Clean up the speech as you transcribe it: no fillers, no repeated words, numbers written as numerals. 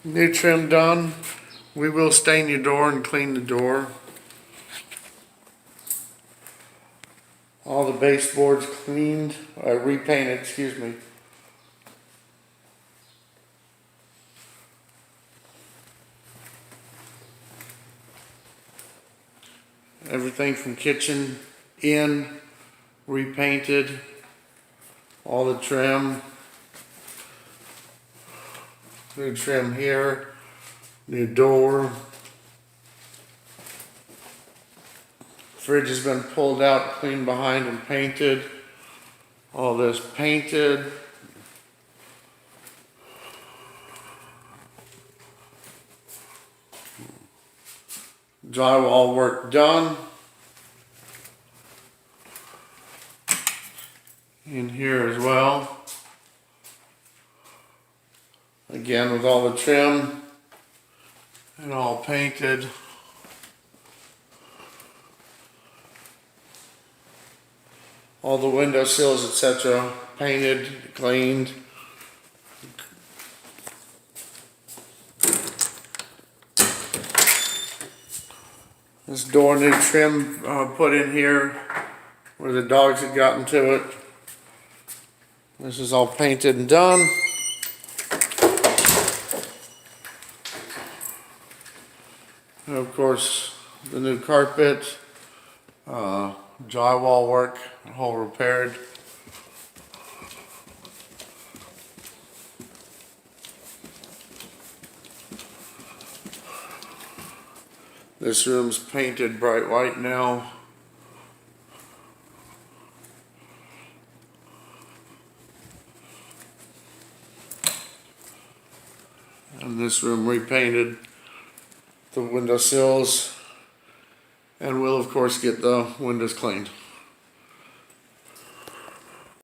New trim done. We will stain your door and clean the door. All the baseboards cleaned, repainted, excuse me. Everything from kitchen in, repainted. All the trim. New trim here. New door. Fridge has been pulled out, cleaned behind and painted. All this painted. Drywall work done. In here as well. Again with all the trim and all painted. All the window sills, etc. painted, cleaned. This door new trim put in here where the dogs had gotten to it. This is all painted and done. And of course, the new carpet, drywall work, whole repaired. This room's painted bright white now. And this room repainted, the window sills, and we'll of course get the windows cleaned.